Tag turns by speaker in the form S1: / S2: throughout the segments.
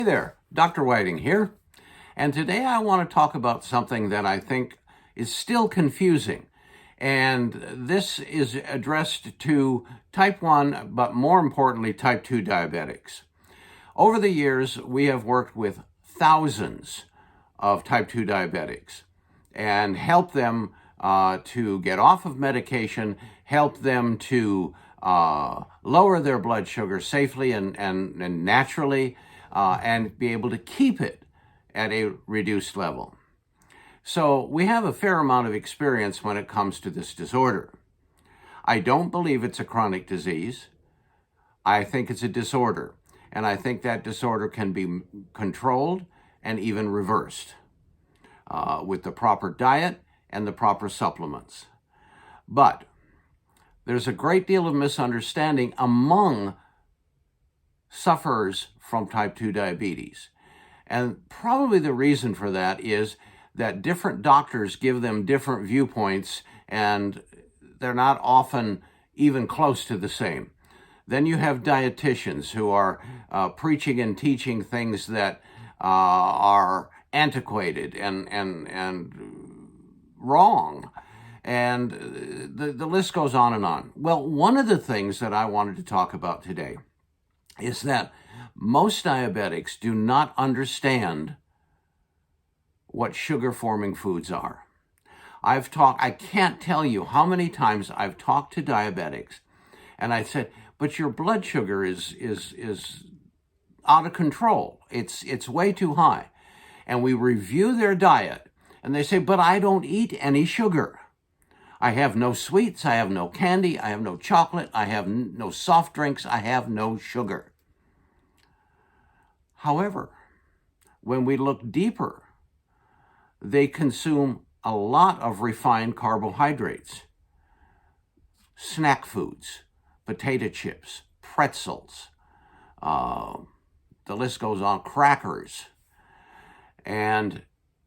S1: Hey there, Dr. Whiting here, and today I want to talk about something that I think is still confusing, and this is addressed to type 1, but more importantly, type 2 diabetics. Over the years, we have worked with thousands of type 2 diabetics and helped them to get off of medication, help them to lower their blood sugar safely and naturally, and be able to keep it at a reduced level. So we have a fair amount of experience when it comes to this disorder. I don't believe it's a chronic disease. I think it's a disorder, and I think that disorder can be controlled and even reversed with the proper diet and the proper supplements. But there's a great deal of misunderstanding among sufferers from type 2 diabetes. And probably the reason for that is that different doctors give them different viewpoints, and they're not often even close to the same. Then you have dietitians who are preaching and teaching things that are antiquated and wrong. And the list goes on and on. Well, one of the things that I wanted to talk about today is that most diabetics do not understand what sugar-forming foods are. I can't tell you how many times I've talked to diabetics, and I said, but your blood sugar is out of control. It's way too high. And we review their diet, and they say, but I don't eat any sugar. I have no sweets, I have no candy, I have no chocolate, I have no soft drinks, I have no sugar. However, when we look deeper, they consume a lot of refined carbohydrates, snack foods, potato chips, pretzels, the list goes on, crackers. And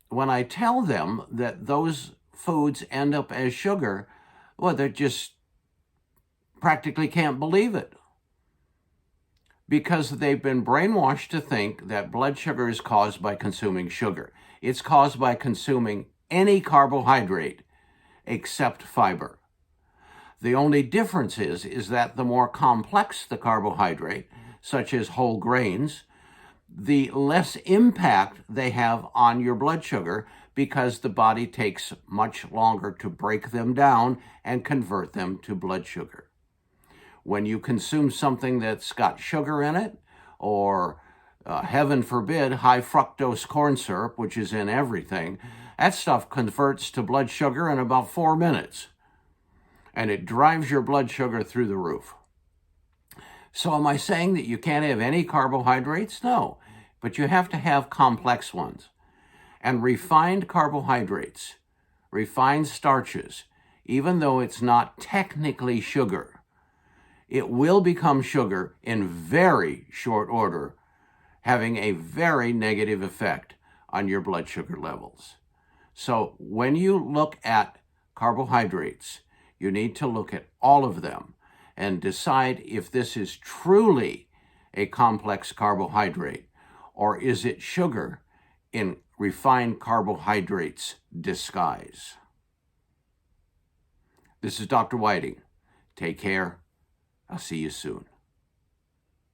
S1: when I tell them that those foods end up as sugar, well, they just practically can't believe it, because they've been brainwashed to think that blood sugar is caused by consuming sugar. It's caused by consuming any carbohydrate except fiber. The only difference is that the more complex the carbohydrate, such as whole grains, the less impact they have on your blood sugar, because the body takes much longer to break them down and convert them to blood sugar. When you consume something that's got sugar in it, or heaven forbid, high fructose corn syrup, which is in everything, that stuff converts to blood sugar in about 4 minutes. And it drives your blood sugar through the roof. So am I saying that you can't have any carbohydrates? No, but you have to have complex ones. And refined carbohydrates, refined starches, even though it's not technically sugar, it will become sugar in very short order, having a very negative effect on your blood sugar levels. So when you look at carbohydrates, you need to look at all of them and decide if this is truly a complex carbohydrate, or is it sugar in refined carbohydrates disguise. This is Dr. Whiting. Take care. I'll see you soon.